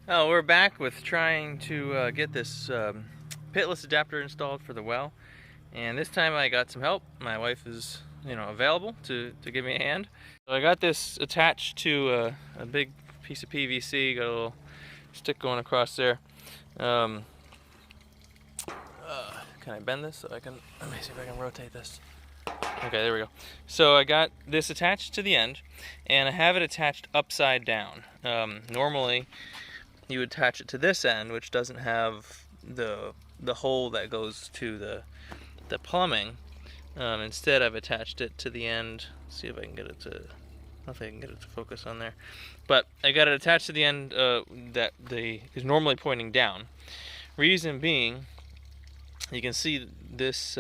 Oh, we're back with trying to get this pitless adapter installed for the well, and this time I got some help. My wife is, available to give me a hand. So I got this attached to a big piece of PVC. Got a little stick going across there. Um, can I bend this so I can? Let me see if I can rotate this. Okay, there we go. So I got this attached to the end, and I have it attached upside down. Normally, you attach it to this end, which doesn't have the hole that goes to the plumbing. Instead, I've attached it to the end. Let's see if I can get it to. I don't know if I can get it to focus on there, but I got it attached to the end that is normally pointing down. Reason being, you can see this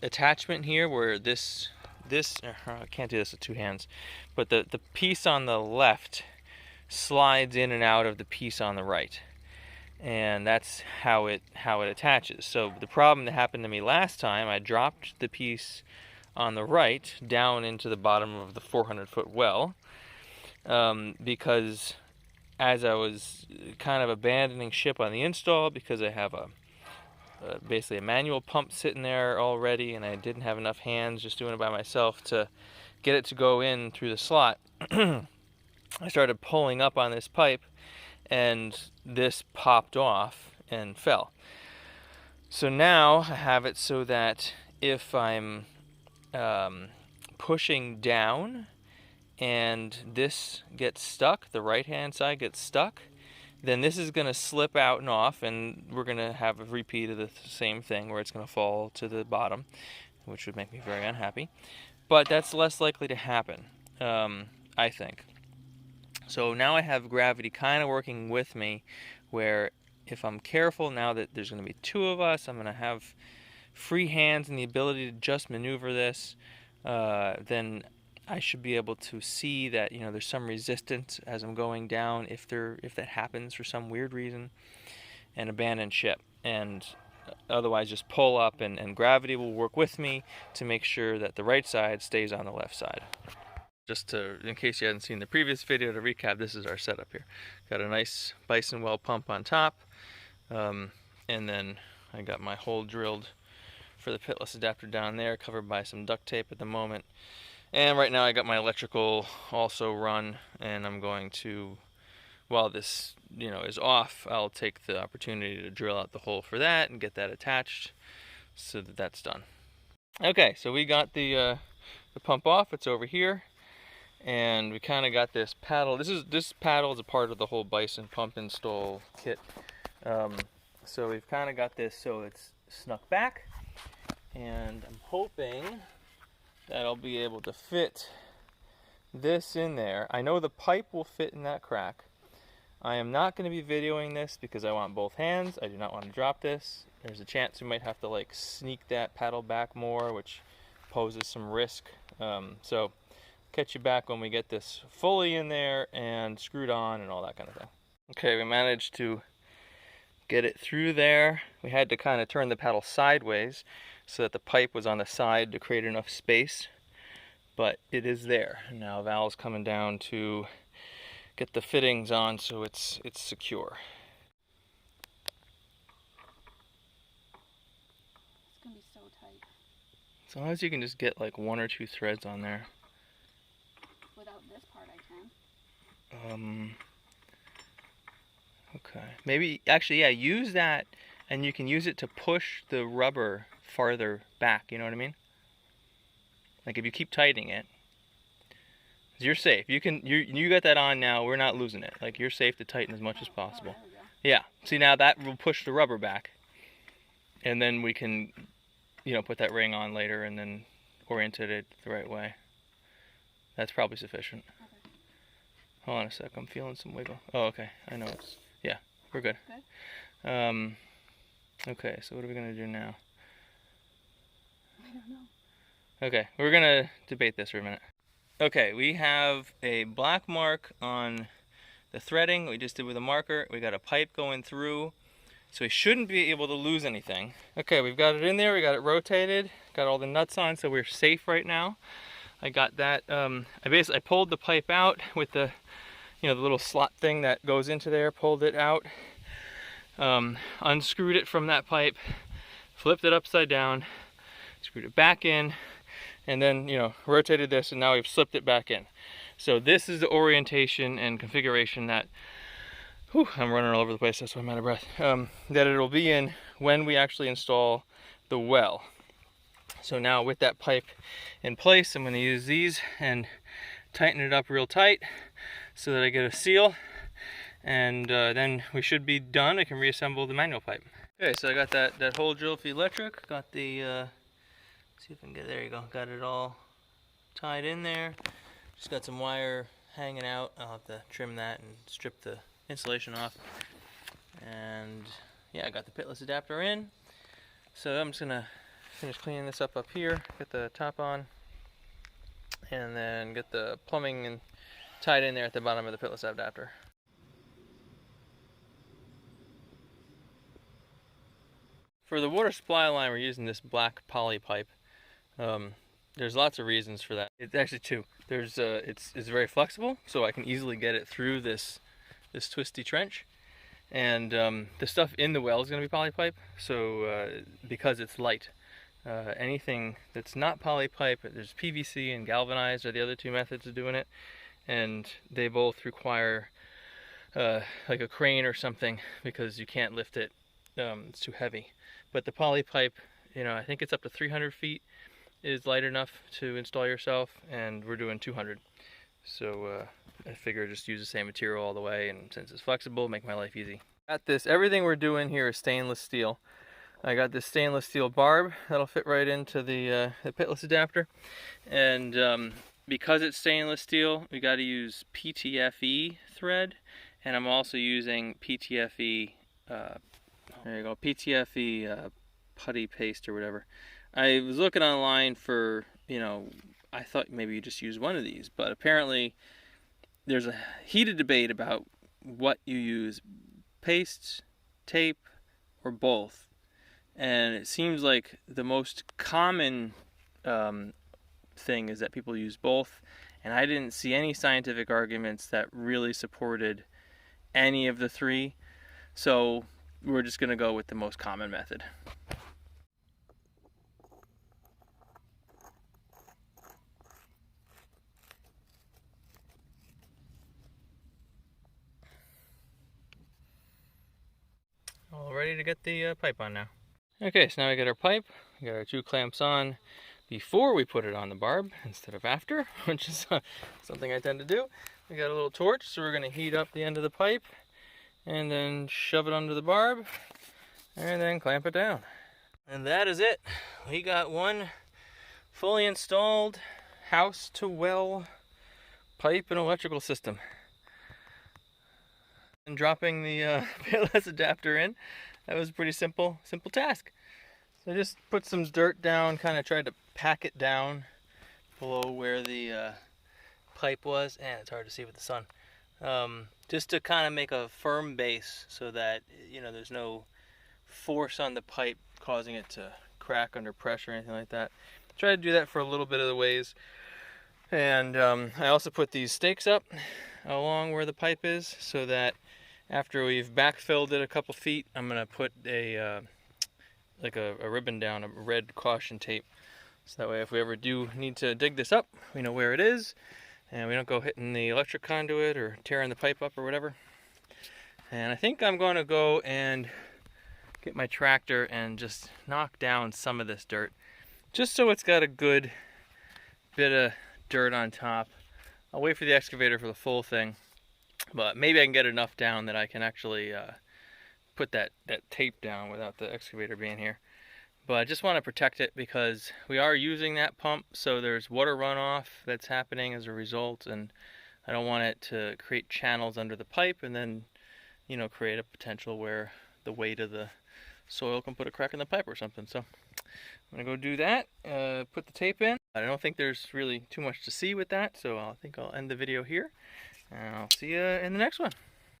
attachment here, where this I can't do this with two hands, but the piece on the left slides in and out of the piece on the right, and that's how it attaches. So the problem that happened to me last time, I dropped the piece on the right down into the bottom of the 400-foot well, because as I was kind of abandoning ship on the install, because I have basically a manual pump sitting there already, and I didn't have enough hands just doing it by myself to get it to go in through the slot. I started pulling up on this pipe, and this popped off and fell. So now I have it so that if I'm pushing down and this gets stuck, the right hand side gets stuck, then this is going to slip out and off, and we're going to have a repeat of the same thing where it's going to fall to the bottom, which would make me very unhappy. But that's less likely to happen, I think. So now I have gravity kind of working with me, where if I'm careful, now that there's going to be two of us, I'm going to have free hands and the ability to just maneuver this, then I should be able to see that there's some resistance as I'm going down, if that happens for some weird reason, and abandon ship. And otherwise just pull up, and gravity will work with me to make sure that the right side stays on the left side. Just in case you hadn't seen the previous video, to recap, this is our setup here. Got a nice Bison well pump on top, and then I got my hole drilled for the pitless adapter down there, covered by some duct tape at the moment. And right now I got my electrical also run, and I'm going to, while this is off, I'll take the opportunity to drill out the hole for that and get that attached so that that's done. Okay, so we got the pump off. It's over here. And we kind of got this paddle. This paddle is a part of the whole Bison pump install kit. So we've kind of got this so it's snuck back, and I'm hoping that I'll be able to fit this in there. I know the pipe will fit in that crack. I am not going to be videoing this because I want both hands. I do not want to drop this. There's a chance we might have to sneak that paddle back more, which poses some risk. So catch you back when we get this fully in there and screwed on and all that kind of thing. Okay, we managed to get it through there. We had to kind of turn the paddle sideways so that the pipe was on the side to create enough space, but it is there. Now Val's coming down to get the fittings on so it's secure. It's gonna be so tight. As long as you can just get one or two threads on there. Without this part, I can. Okay. Maybe, actually, yeah, use that, and you can use it to push the rubber farther back, you know what I mean? Like if you keep tightening it, you're safe. You got that on now, we're not losing it. You're safe to tighten as much as possible. Oh, there we go. Yeah. See, now that will push the rubber back, and then we can, put that ring on later and then orientate it the right way. That's probably sufficient. Okay. Hold on a sec, I'm feeling some wiggle. Oh, okay, I know yeah, we're good. Good? Okay, so what are we gonna do now? I don't know. Okay, we're gonna debate this for a minute. Okay, we have a black mark on the threading we just did with a marker. We got a pipe going through, so we shouldn't be able to lose anything. Okay, we've got it in there, we got it rotated, got all the nuts on, so we're safe right now. I got that, I pulled the pipe out with the you know, the little slot thing that goes into there, pulled it out, unscrewed it from that pipe, flipped it upside down, screwed it back in, and then, you know, rotated this, and now we've slipped it back in. So this is the orientation and configuration that, whew, I'm running all over the place, that's why I'm out of breath, that it'll be in when we actually install the well. So now with that pipe in place, I'm going to use these and tighten it up real tight so that I get a seal, and then we should be done. I can reassemble the manual pipe. Okay, so I got that hole drilled for the electric, got the, see if I can get, there you go, got it all tied in there. Just got some wire hanging out. I'll have to trim that and strip the insulation off. And yeah, I got the pitless adapter in. So I'm just gonna finish cleaning this up here, get the top on, and then get the plumbing and tied in there at the bottom of the pitless adapter. For the water supply line, we're using this black poly pipe. There's lots of reasons for that. It's actually two. There's it's very flexible, so I can easily get it through this twisty trench. And the stuff in the well is going to be poly pipe, so because it's light. Anything that's not poly pipe, there's PVC and galvanized are the other two methods of doing it, and they both require like a crane or something because you can't lift it, it's too heavy. But the poly pipe, you know, I think it's up to 300 feet is light enough to install yourself, and we're doing 200. So I figure just use the same material all the way, and since it's flexible, make my life easy. Got this, everything we're doing here is stainless steel. I got this stainless steel barb that'll fit right into the pitless adapter, and because it's stainless steel, we got to use PTFE thread, and I'm also using PTFE. There you go, PTFE putty paste or whatever. I was looking online for, you know, I thought maybe you just use one of these, but apparently there's a heated debate about what you use, paste, tape, or both. And it seems like the most common thing is that people use both, and I didn't see any scientific arguments that really supported any of the three, so we're just going to go with the most common method. All ready to get the pipe on now. Okay, so now we got our pipe, we got our two clamps on before we put it on the barb instead of after, which is something I tend to do. We got a little torch, so we're going to heat up the end of the pipe and then shove it under the barb and then clamp it down. And that is it. We got one fully installed house to well pipe and electrical system. And dropping the pitless adapter in, that was a pretty simple task. So I just put some dirt down, kind of tried to pack it down below where the pipe was, and it's hard to see with the sun. Just to kind of make a firm base so that, you know, there's no force on the pipe causing it to crack under pressure or anything like that. Try to do that for a little bit of the ways. And I also put these stakes up along where the pipe is so that after we've backfilled it a couple feet, I'm going to put a like a ribbon down, a red caution tape. So that way if we ever do need to dig this up, we know where it is, and we don't go hitting the electric conduit or tearing the pipe up or whatever. And I think I'm going to go and get my tractor and just knock down some of this dirt, just so it's got a good bit of dirt on top. I'll wait for the excavator for the full thing, but maybe I can get enough down that I can actually put that tape down without the excavator being here. But I just want to protect it because we are using that pump, so there's water runoff that's happening as a result, and I don't want it to create channels under the pipe and then, you know, create a potential where the weight of the soil can put a crack in the pipe or something. So I'm gonna go do that, put the tape in. I don't think there's really too much to see with that, so I think I'll end the video here, and I'll see you in the next one.